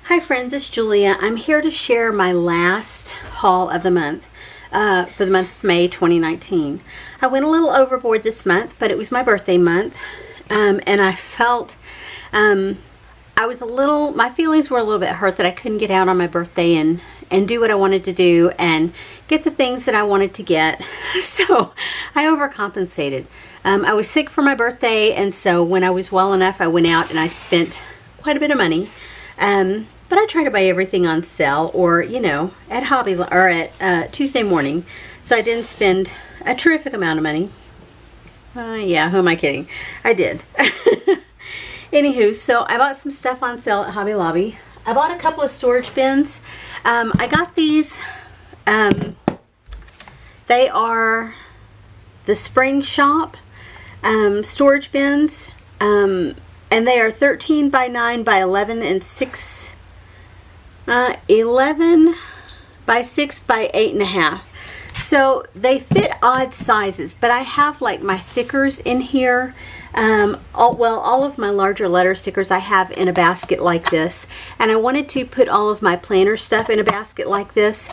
Hi friends, it's Julia. I'm here to share my last haul of the month for the month of May 2019. I went a little overboard this month, but it was my birthday month, and I felt my feelings were a little bit hurt that I couldn't get out on my birthday and do what I wanted to do and get the things that I wanted to get. So I overcompensated. I was sick for my birthday, and so when I was well enough, I went out and I spent quite a bit of money. But I try to buy everything on sale or, at Hobby or at Tuesday morning. So I didn't spend a terrific amount of money. Yeah, who am I kidding? I did. Anywho, so I bought some stuff on sale at Hobby Lobby. I bought a couple of storage bins. I got these. They are the Spring Shop storage bins. And they are 13 by 9 by 11 and 11 by 6 by 8.5. So they fit odd sizes, but I have like my thickers in here. All of my larger letter stickers I have in a basket like this, and I wanted to put all of my planner stuff in a basket like this,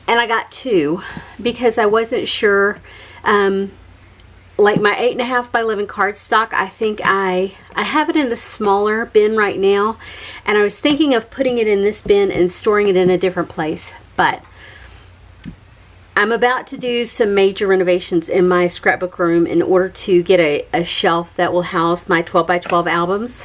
and I got two because I wasn't sure. Like my 8.5 by 11 cardstock, I think I have it in a smaller bin right now, and I was thinking of putting it in this bin and storing it in a different place, but I'm about to do some major renovations in my scrapbook room in order to get a shelf that will house my 12 by 12 albums,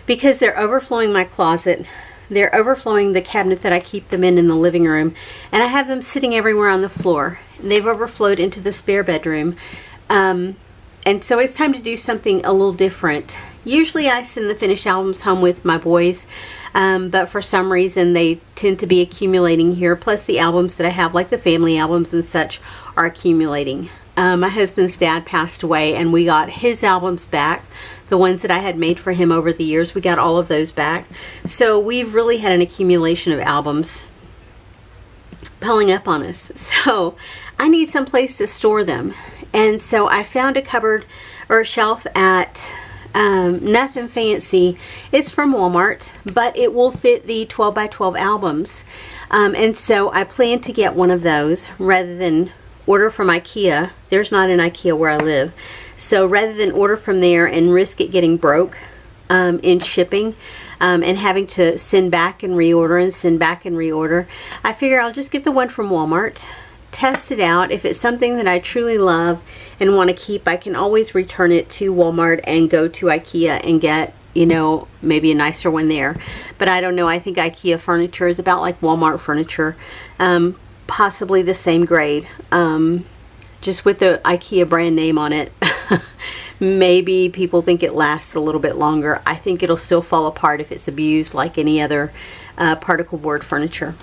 because they're overflowing my closet. They're overflowing the cabinet that I keep them in the living room, and I have them sitting everywhere on the floor. They've overflowed into the spare bedroom, and so it's time to do something a little different. Usually I send the finished albums home with my boys, but for some reason they tend to be accumulating here, plus the albums that I have, like the family albums and such, are accumulating. My husband's dad passed away, and we got his albums back. The ones that I had made for him over the years, we got all of those back. So we've really had an accumulation of albums piling up on us. So I need some place to store them. And so I found a cupboard or a shelf at nothing fancy. It's from Walmart, but it will fit the 12 by 12 albums. And so I plan to get one of those rather than order from IKEA. There's not an IKEA where I live. So rather than order from there and risk it getting broke in shipping and having to send back and reorder and send back and reorder, I figure I'll just get the one from Walmart, test it out. If it's something that I truly love and want to keep, I can always return it to Walmart and go to IKEA and get, maybe a nicer one there. But I don't know. I think IKEA furniture is about like Walmart furniture. Possibly the same grade, just with the IKEA brand name on it. Maybe people think it lasts a little bit longer. I think it'll still fall apart if it's abused like any other particle board furniture.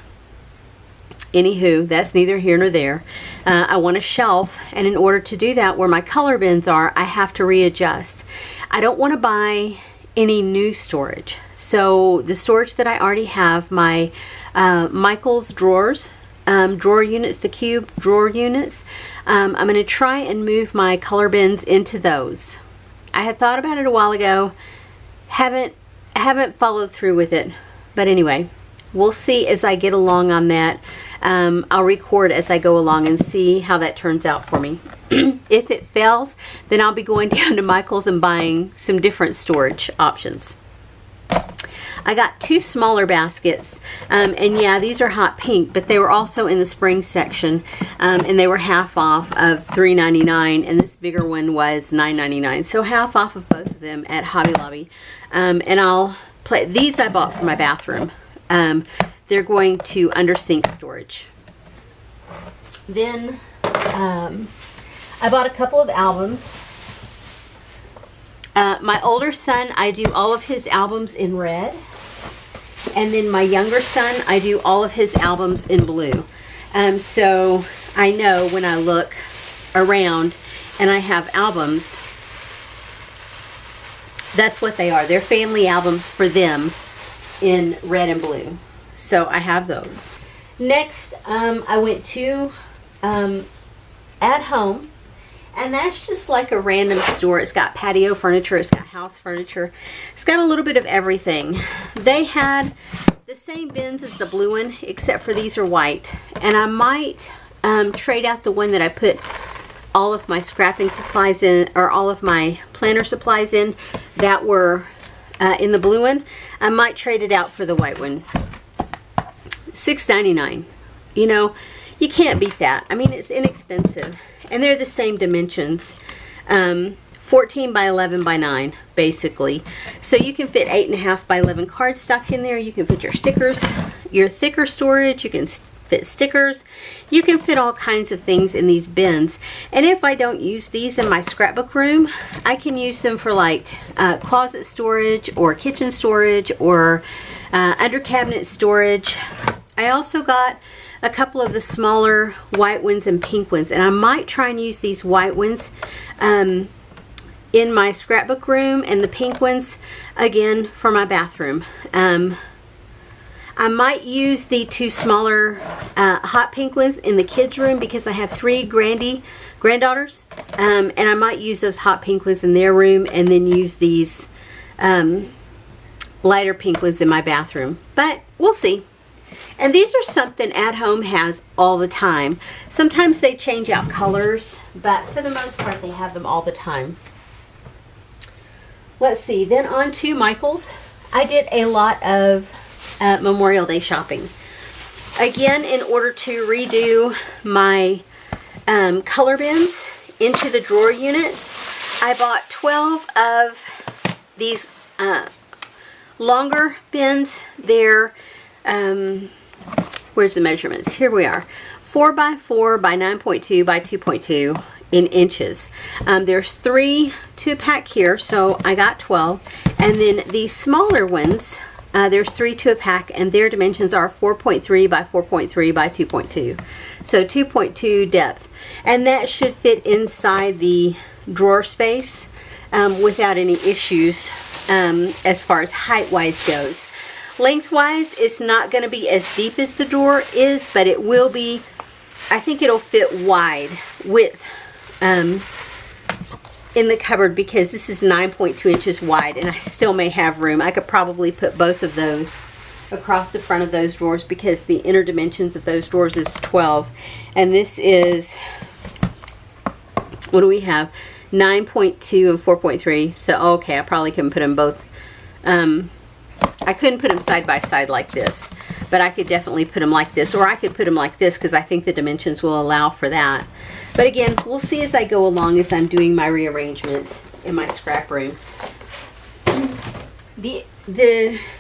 Anywho, that's neither here nor there. I want a shelf, and in order to do that, where my color bins are, I have to readjust. I don't want to buy any new storage. So the storage that I already have, my Michaels drawers, drawer units, the cube drawer units, I'm going to try and move my color bins into those. I had thought about it a while ago, haven't followed through with it, but anyway, we'll see as I get along on that. I'll record as I go along and see how that turns out for me. If it fails, then I'll be going down to Michael's and buying some different storage options. I got two smaller baskets, and yeah, these are hot pink, but they were also in the spring section, and they were half off of $3.99, and this bigger one was $9.99, so half off of both of them at Hobby Lobby. And I'll play these. I bought for my bathroom. They're going to under sink storage. Then I bought a couple of albums. My older son, I do all of his albums in red. And then my younger son, I do all of his albums in blue. So I know when I look around and I have albums, that's what they are. They're family albums for them in red and blue. So I have those. Next, I went to At Home, And that's just like a random store. It's got patio furniture, it's got house furniture, it's got a little bit of everything. They had the same bins as the blue one, except for these are white. And I might trade out the one that I put all of my scrapping supplies in, or all of my planner supplies in, that were in the blue one. I might trade it out for the white one. $6.99. You know, you can't beat that. I mean, it's inexpensive. And they're the same dimensions. 14 by 11 by 9, basically. So you can fit 8.5 by 11 cardstock in there. You can fit your stickers, your thicker storage. You can fit stickers. You can fit all kinds of things in these bins. And if I don't use these in my scrapbook room, I can use them for like closet storage or kitchen storage or under cabinet storage. I also got a couple of the smaller white ones and pink ones, and I might try and use these white ones in my scrapbook room, and the pink ones again for my bathroom. I might use the two smaller hot pink ones in the kids room because I have 3 granddaughters, and I might use those hot pink ones in their room and then use these lighter pink ones in my bathroom. But we'll see. And these are something At Home has all the time. Sometimes they change out colors, but for the most part they have them all the time. Let's see, then on to Michael's. I did a lot of Memorial Day shopping. Again, in order to redo my color bins into the drawer units, I bought 12 of these longer bins. They're where's the measurements? Here we are. 4 by 4 by 9.2 by 2.2 in inches. There's 3 2-pack here, so I got 12. And then these smaller ones, there's 3 2-pack, and their dimensions are 4.3 by 4.3 by 2.2. So 2.2 depth. And that should fit inside the drawer space without any issues as far as height-wise goes. Lengthwise, it's not going to be as deep as the drawer is, but it will be, I think it'll fit wide width in the cupboard, because this is 9.2 inches wide, and I still may have room. I could probably put both of those across the front of those drawers, because the inner dimensions of those drawers is 12, and this is, what do we have? 9.2 and 4.3. So okay, I probably can put them both. I couldn't put them side by side like this, but I could definitely put them like this, or I could put them like this, because I think the dimensions will allow for that. But again, we'll see as I go along, as I'm doing my rearrangement in my scrap room. The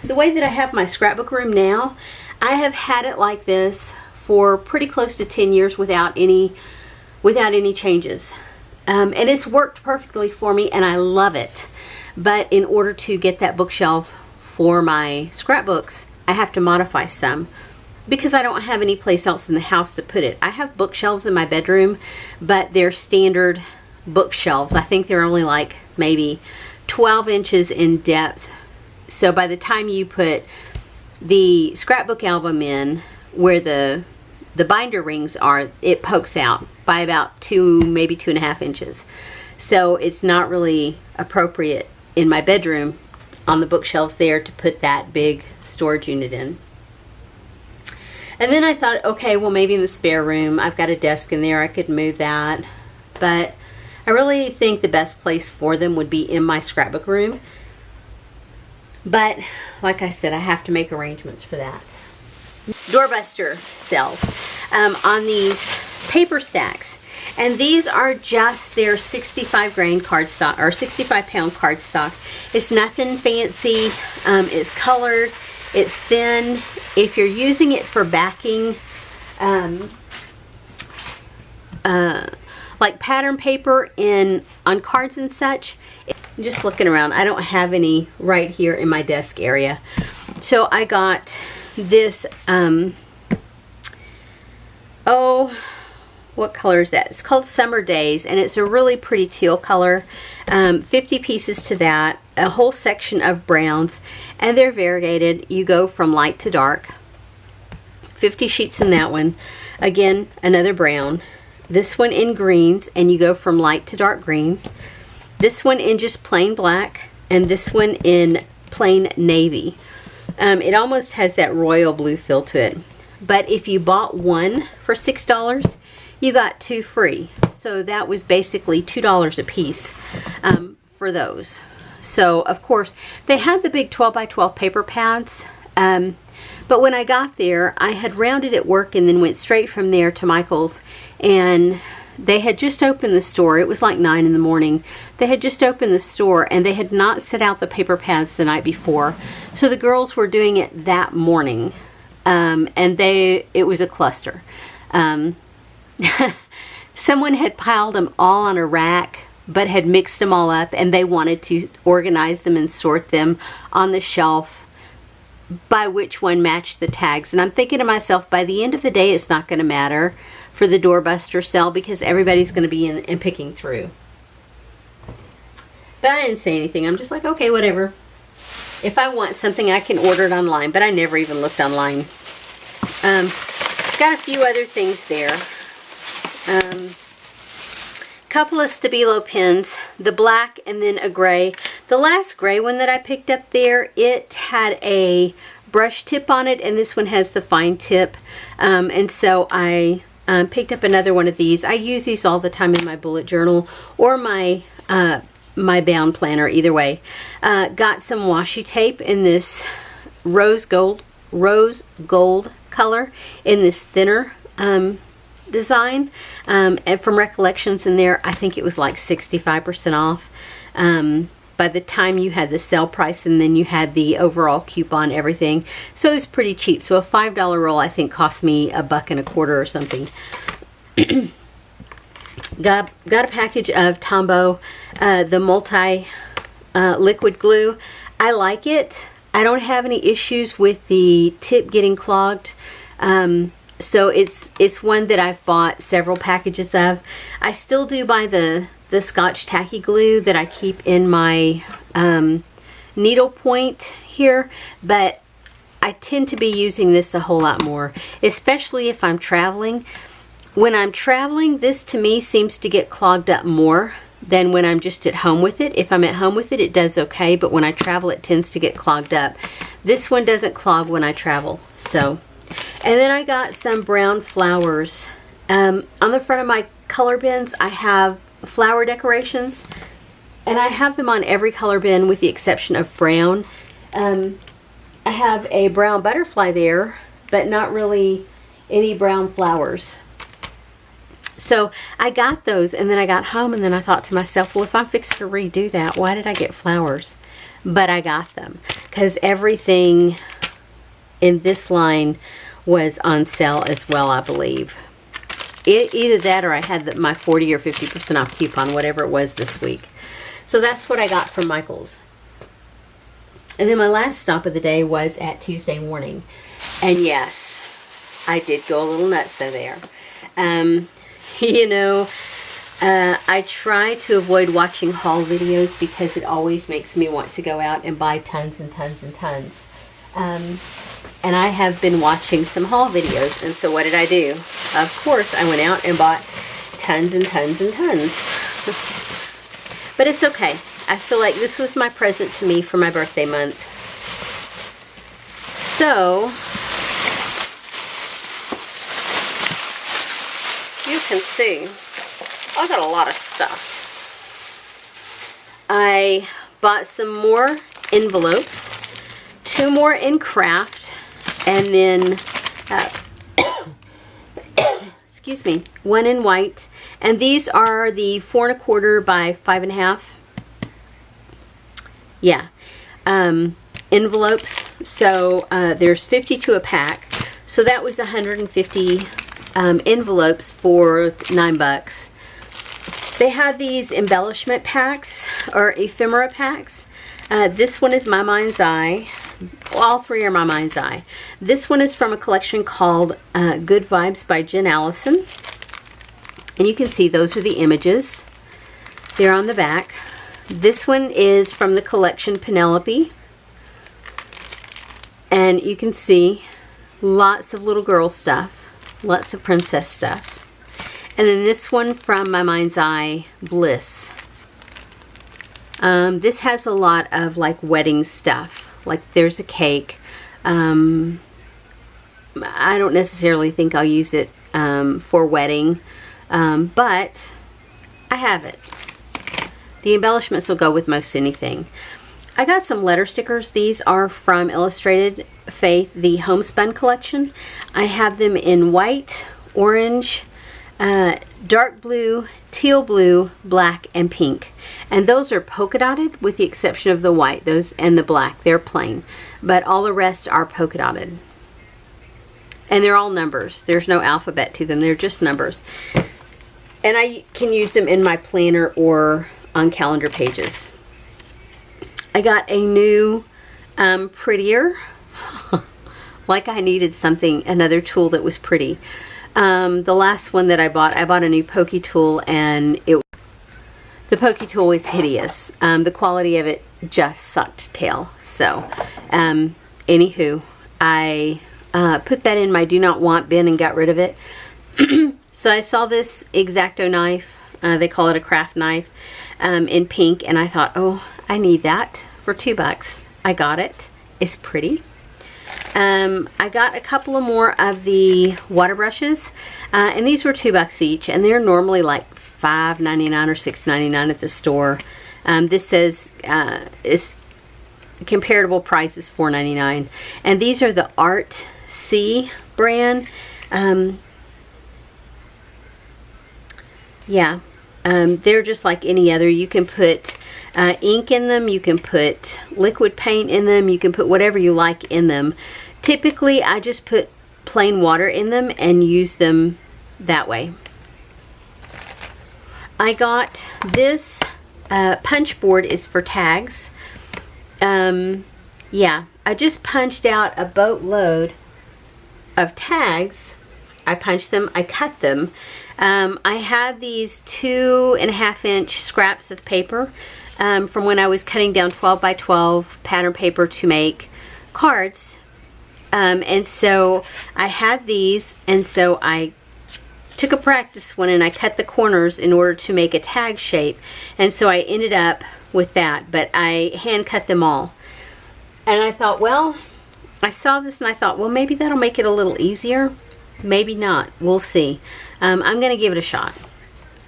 way that I have my scrapbook room now, I have had it like this for pretty close to 10 years without any changes. And it's worked perfectly for me, and I love it. But in order to get that bookshelf for my scrapbooks, I have to modify some, because I don't have any place else in the house to put it. I have bookshelves in my bedroom, but they're standard bookshelves. I think they're only like maybe 12 inches in depth. So by the time you put the scrapbook album in, where the binder rings are, it pokes out by about 2, maybe 2.5 inches. So it's not really appropriate in my bedroom on the bookshelves there to put that big storage unit in. And then I thought, okay, well, maybe in the spare room, I've got a desk in there, I could move that. But I really think the best place for them would be in my scrapbook room. But like I said, I have to make arrangements for that. Doorbuster sells on these paper stacks. And these are just their 65 grain cardstock, or 65 pound cardstock. It's nothing fancy. It's colored. It's thin. If you're using it for backing, like pattern paper on cards and such, I'm just looking around. I don't have any right here in my desk area. So I got this, what color is that? It's called Summer Days, and it's a really pretty teal color. 50 pieces to that, a whole section of browns, and they're variegated. You go from light to dark. 50 sheets in that one. Again, another brown. This one in greens, and you go from light to dark green. This one in just plain black, and this one in plain navy. It almost has that royal blue feel to it. But if you bought one for $6, you got 2 free. So that was basically $2 a piece for those. So of course they had the big 12 by 12 paper pads. But when I got there, I had rounded at work and then went straight from there to Michael's, and they had just opened the store. It was like 9 in the morning. They had just opened the store, and they had not set out the paper pads the night before. So the girls were doing it that morning, and it was a cluster. Someone had piled them all on a rack, but had mixed them all up, and they wanted to organize them and sort them on the shelf by which one matched the tags. And I'm thinking to myself, by the end of the day, it's not going to matter for the doorbuster sale because everybody's going to be in and picking through. But I didn't say anything. I'm just like, okay, whatever. If I want something, I can order it online, but I never even looked online. Got a few other things there. Couple of Stabilo pens, the black and then a gray. The last gray one that I picked up there, it had a brush tip on it, and this one has the fine tip. And so I picked up another one of these. I use these all the time in my bullet journal or my my bound planner, either way. Got some washi tape in this rose gold color in this thinner design, and from Recollections in there, I think it was like 65% off by the time you had the sale price, and then you had the overall coupon, everything. So it was pretty cheap. So a $5 roll I think cost me $1.25 or something. Got a package of Tombow, the multi liquid glue. I like it. I don't have any issues with the tip getting clogged. So it's one that I've bought several packages of. I still do buy the Scotch tacky glue that I keep in my needle point here, but I tend to be using this a whole lot more, especially if I'm traveling. When I'm traveling, this to me seems to get clogged up more than when I'm just at home with it. If I'm at home with it, it does okay, but when I travel, it tends to get clogged up. This one doesn't clog when I travel, so. And then I got some brown flowers. On the front of my color bins, I have flower decorations, and I have them on every color bin with the exception of brown. I have a brown butterfly there, but not really any brown flowers. So I got those, and then I got home, and then I thought to myself, well, if I'm fixing to redo that, why did I get flowers? But I got them because everything in this line was on sale as well, I believe. Either that or I had my 40 or 50% off coupon, whatever it was this week. So that's what I got from Michael's. And then my last stop of the day was at Tuesday Morning. And yes, I did go a little nuts there. You know, I try to avoid watching haul videos because it always makes me want to go out and buy tons and tons and tons. And I have been watching some haul videos, and so what did I do? Of course, I went out and bought tons and tons and tons. But it's okay. I feel like this was my present to me for my birthday month. So, you can see, I got a lot of stuff. I bought some more envelopes, 2 more in craft, and then, excuse me, 1 in white. And these are the 4 1/4 by 5 1/2. Yeah, envelopes. So there's 52 a pack. So that was 150 envelopes for $9. They have these embellishment packs or ephemera packs. This one is My Mind's Eye. All 3 are My Mind's Eye. This one is from a collection called Good Vibes by Jen Allison. And you can see those are the images. They're on the back. This one is from the collection Penelope. And you can see lots of little girl stuff. Lots of princess stuff. And then this one from My Mind's Eye, Bliss. This has a lot of like wedding stuff. Like there's a cake. I don't necessarily think I'll use it for wedding, but I have it. The embellishments will go with most anything. I got some letter stickers. These are from Illustrated Faith, the Homespun collection. I have them in white, orange, dark blue, teal blue, black, and pink. And those are polka dotted with the exception of the white, those and the black. They're plain. But all the rest are polka dotted. And they're all numbers. There's no alphabet to them. They're just numbers. And I can use them in my planner or on calendar pages. I got a new prettier. Like I needed something, another tool that was pretty. The last one that I bought a new pokey tool, and the pokey tool was hideous. The quality of it just sucked tail. So, anywho, I put that in my do not want bin and got rid of it. So I saw this X-Acto knife. They call it a craft knife in pink, and I thought, oh, I need that for $2. I got it. It's pretty. I got a couple of more of the water brushes, and these were $2 each, and they're normally like $5.99 or $6.99 at the store. This says is comparable price is $4.99, and these are the Art C brand. They're just like any other. You can put ink in them, you can put liquid paint in them, you can put whatever you like in them. Typically I just put plain water in them and use them that way. I got this punch board is for tags. I just punched out a boatload of tags. I punched them, I cut them. I had these 2.5-inch scraps of paper from when I was cutting down 12 by 12 pattern paper to make cards. And so I had these, and so I took a practice one and I cut the corners in order to make a tag shape. And so I ended up with that, but I hand cut them all. And I thought, well, I saw this and I thought, well, maybe that'll make it a little easier. Maybe not. We'll see. I'm going to give it a shot.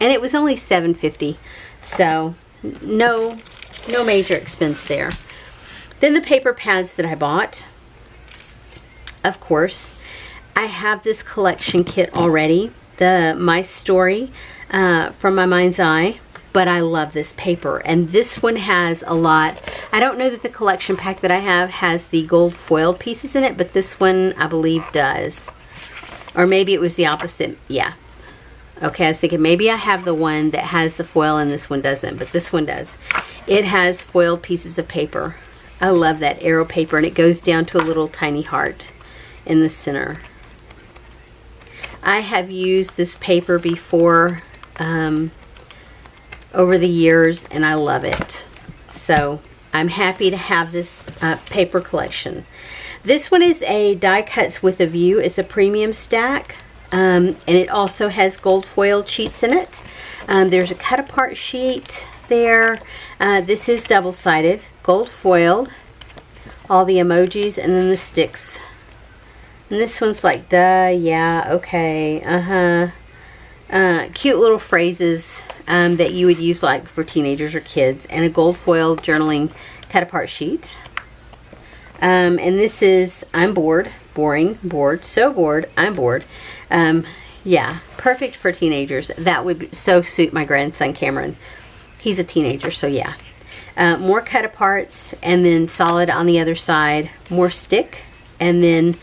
And it was only $7.50, so no major expense there. Then the paper pads that I bought. Of course, I have this collection kit already, the My Story from My Mind's Eye, but I love this paper, and this one has a lot. I don't know that the collection pack that I have has the gold foiled pieces in it, but this one I believe does. Or maybe it was the opposite. Yeah. Okay, I was thinking maybe I have the one that has the foil and this one doesn't, but this one does. It has foiled pieces of paper. I love that arrow paper, and it goes down to a little tiny heart in the center. I have used this paper before over the years, and I love it. So I'm happy to have this paper collection. This one is a Die Cuts with a View. It's a premium stack, and it also has gold foiled sheets in it. There's a cut apart sheet there. This is double-sided, gold foiled, all the emojis, and then the sticks. And this one's like, duh, yeah, okay, cute little phrases that you would use like for teenagers or kids, and a gold foiled journaling cut apart sheet. And this is I'm bored, boring, bored, so bored, I'm bored. Yeah, perfect for teenagers. That would so suit my grandson Cameron. He's a teenager, so yeah. More cut aparts, and then solid on the other side, more stick, and then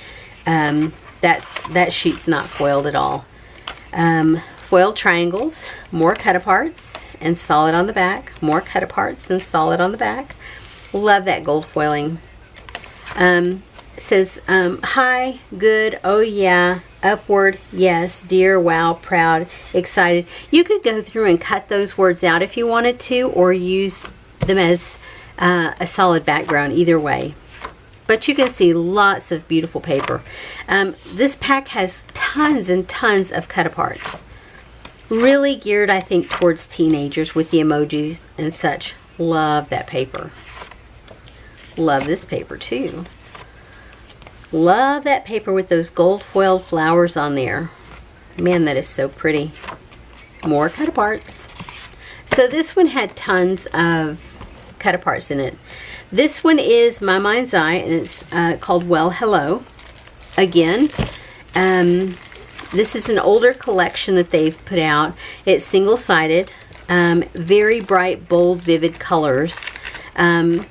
that sheet's not foiled at all. Foiled triangles, more cut aparts, and solid on the back, more cut aparts and solid on the back. Love that gold foiling. Says hi, good, oh yeah, upward, yes, dear, wow, proud, excited. You could go through and cut those words out if you wanted to, or use them as a solid background, either way. But you can see lots of beautiful paper. This pack has tons and tons of cut aparts. Really geared, I think, towards teenagers with the emojis and such. Love that paper. Love this paper too. Love that paper with those gold foiled flowers on there. Man, that is so pretty. More cut-aparts. So this one had tons of cut-aparts in it. This one is My Mind's Eye, and it's called Well Hello. Again, this is an older collection that they've put out. It's single-sided, very bright, bold, vivid colors. And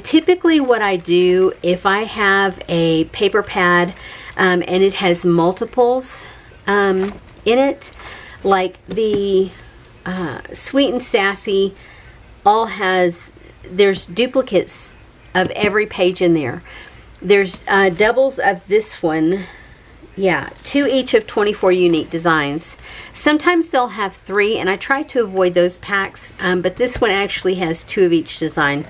typically what I do, if I have a paper pad and it has multiples in it, like the Sweet and Sassy all has, there's duplicates of every page in there. There's doubles of this one. Yeah, 2 each of 24 unique designs. Sometimes they'll have 3, and I try to avoid those packs, but this one actually has 2 of each design.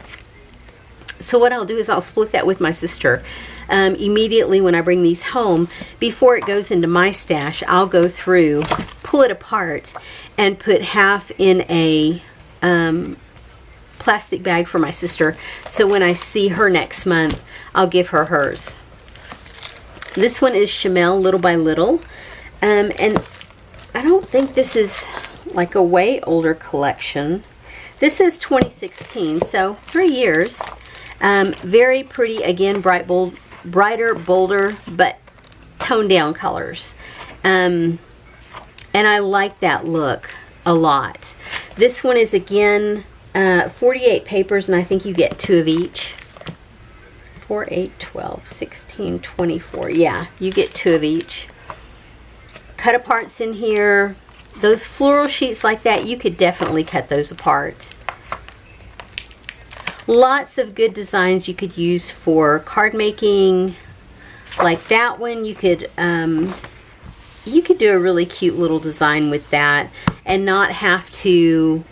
So what I'll do is I'll split that with my sister. Immediately when I bring these home, before it goes into my stash, I'll go through, pull it apart, and put half in a plastic bag for my sister. So when I see her next month, I'll give her hers. This one is Chamel Little by Little, and I don't think this is like a way older collection. This is 2016, so 3 years. Very pretty, again, brighter, bolder, but toned down colors. And I like that look a lot. This one is, again, 48 papers, and I think you get 2 of each. 4, 8, 12, 16, 24. Yeah, you get 2 of each. Cut-aparts in here. Those floral sheets like that, you could definitely cut those apart. Lots of good designs you could use for card making. Like that one, you could do a really cute little design with that and not have to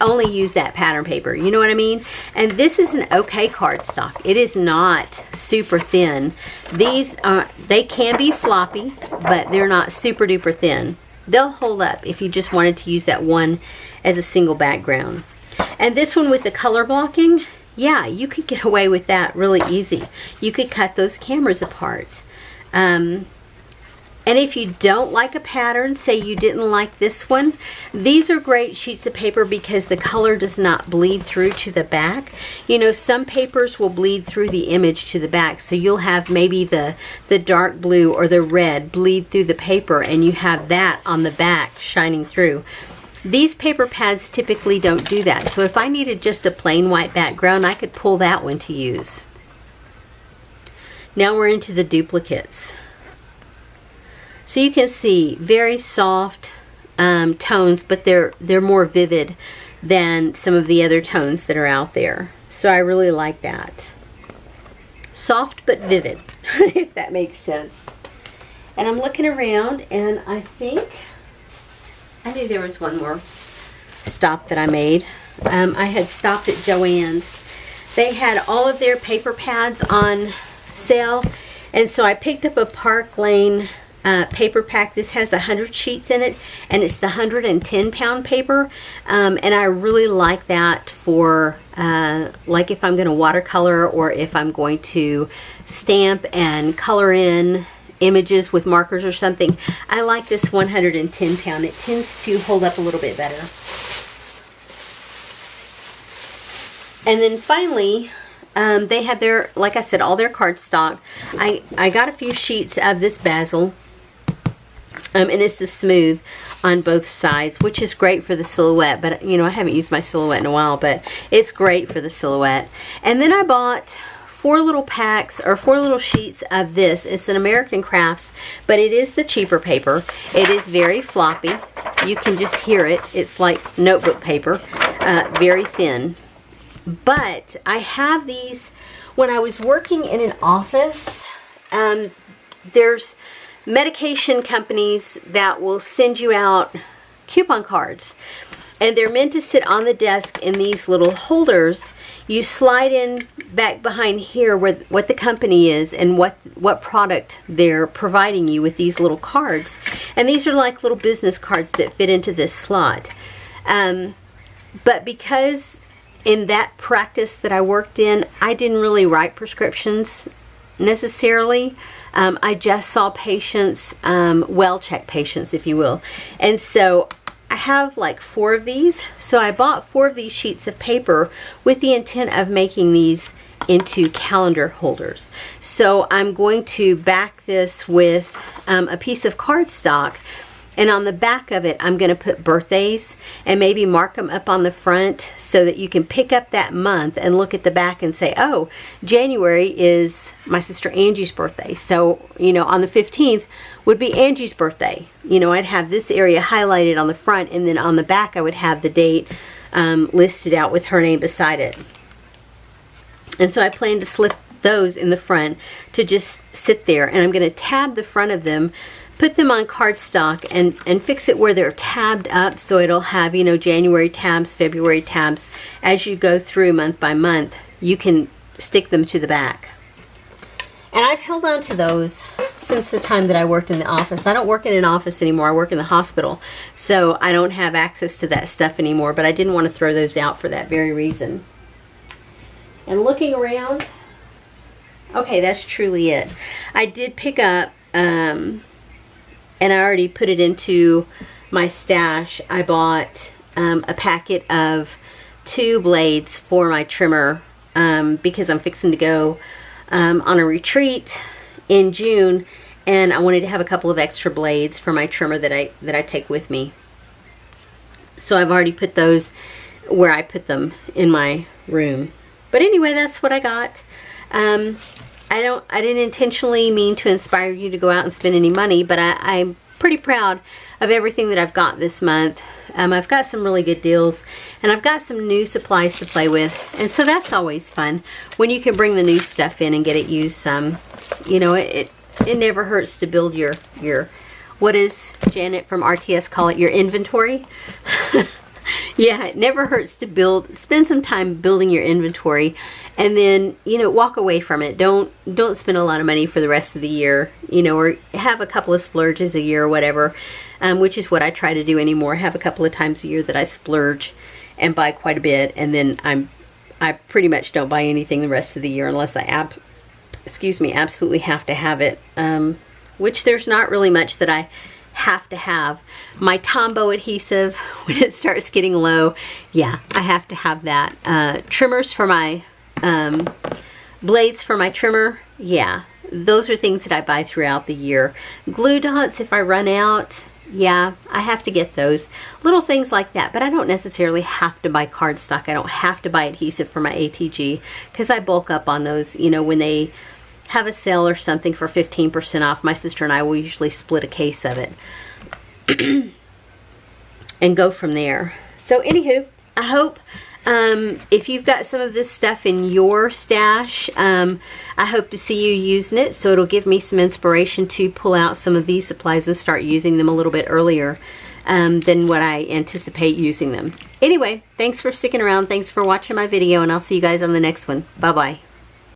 only use that pattern paper. You know what I mean? And this is an okay cardstock. It is not super thin. These they can be floppy, but they're not super duper thin. They'll hold up if you just wanted to use that one as a single background. And this one with the color blocking, yeah, you could get away with that really easy. You could cut those cameras apart. And if you don't like a pattern, say you didn't like this one, these are great sheets of paper because the color does not bleed through to the back. You know, some papers will bleed through the image to the back, so you'll have maybe the dark blue or the red bleed through the paper, and you have that on the back shining through. These paper pads typically don't do that, so if I needed just a plain white background, I could pull that one to use. Now we're into the duplicates. So you can see very soft tones, but they're more vivid than some of the other tones that are out there. So I really like that. Soft but vivid, if that makes sense. And I'm looking around, and I think I knew there was one more stop that I made. I had stopped at Joann's. They had all of their paper pads on sale, and so I picked up a Park Lane paper pack. This has 100 sheets in it, and it's the 110-pound paper, and I really like that for like if I'm going to watercolor or if I'm going to stamp and color in images with markers or something. I like this 110-pound. It tends to hold up a little bit better. And then finally, they have their, like I said, all their cardstock. I got a few sheets of this Basil, and it's the smooth on both sides, which is great for the silhouette. But you know, I haven't used my silhouette in a while, but it's great for the silhouette. And then I bought 4 little packs or 4 little sheets of this. It's an American Crafts, but it is the cheaper paper. It is very floppy. You can just hear it. It's like notebook paper, very thin. But I have these when I was working in an office. There's medication companies that will send you out coupon cards, and they're meant to sit on the desk in these little holders. You slide in back behind here where what the company is and what product they're providing you with these little cards. And these are like little business cards that fit into this slot. But because in that practice that I worked in, I didn't really write prescriptions necessarily. I just saw patients, well-checked patients, if you will. And so I have like 4 of these. So I bought 4 of these sheets of paper with the intent of making these into calendar holders. So I'm going to back this with a piece of cardstock, and on the back of it I'm going to put birthdays and maybe mark them up on the front so that you can pick up that month and look at the back and say, oh, January is my sister Angie's birthday. So, you know, on the 15th would be Angie's birthday. You know, I'd have this area highlighted on the front, and then on the back I would have the date listed out with her name beside it. And so I plan to slip those in the front to just sit there, and I'm going to tab the front of them, put them on cardstock, and fix it where they're tabbed up so it'll have, you know, January tabs, February tabs. As you go through month by month, you can stick them to the back. And I've held on to those since the time that I worked in the office. I don't work in an office anymore. I work in the hospital. So I don't have access to that stuff anymore, but I didn't want to throw those out for that very reason. And looking around, okay, that's truly it. I did pick up, and I already put it into my stash. I bought a packet of 2 blades for my trimmer because I'm fixing to go on a retreat in June, and I wanted to have a couple of extra blades for my trimmer that I take with me. So I've already put those where I put them in my room. But anyway, that's what I got. I didn't intentionally mean to inspire you to go out and spend any money, but I'm pretty proud of everything that I've got this month. I've got some really good deals, and I've got some new supplies to play with, and so that's always fun when you can bring the new stuff in and get it used some. You know, it never hurts to build your what is Janet from RTS call it, your inventory. Yeah, it never hurts to spend some time building your inventory, and then, you know, walk away from it. Don't spend a lot of money for the rest of the year, you know, or have a couple of splurges a year or whatever, which is what I try to do anymore. Have a couple of times a year that I splurge and buy quite a bit, and then I pretty much don't buy anything the rest of the year unless I absolutely have to have it, which there's not really much that I have to have. My Tombow adhesive, when it starts getting low, yeah, I have to have that. Trimmers for my blades for my trimmer, yeah, those are things that I buy throughout the year. Glue dots, if I run out, yeah, I have to get those. Little things like that, but I don't necessarily have to buy cardstock. I don't have to buy adhesive for my ATG because I bulk up on those, you know, when they have a sale or something for 15% off. My sister and I will usually split a case of it and go from there. So anywho, I hope if you've got some of this stuff in your stash, I hope to see you using it, so it'll give me some inspiration to pull out some of these supplies and start using them a little bit earlier than what I anticipate using them. Anyway, thanks for sticking around. Thanks for watching my video, and I'll see you guys on the next one. Bye-bye.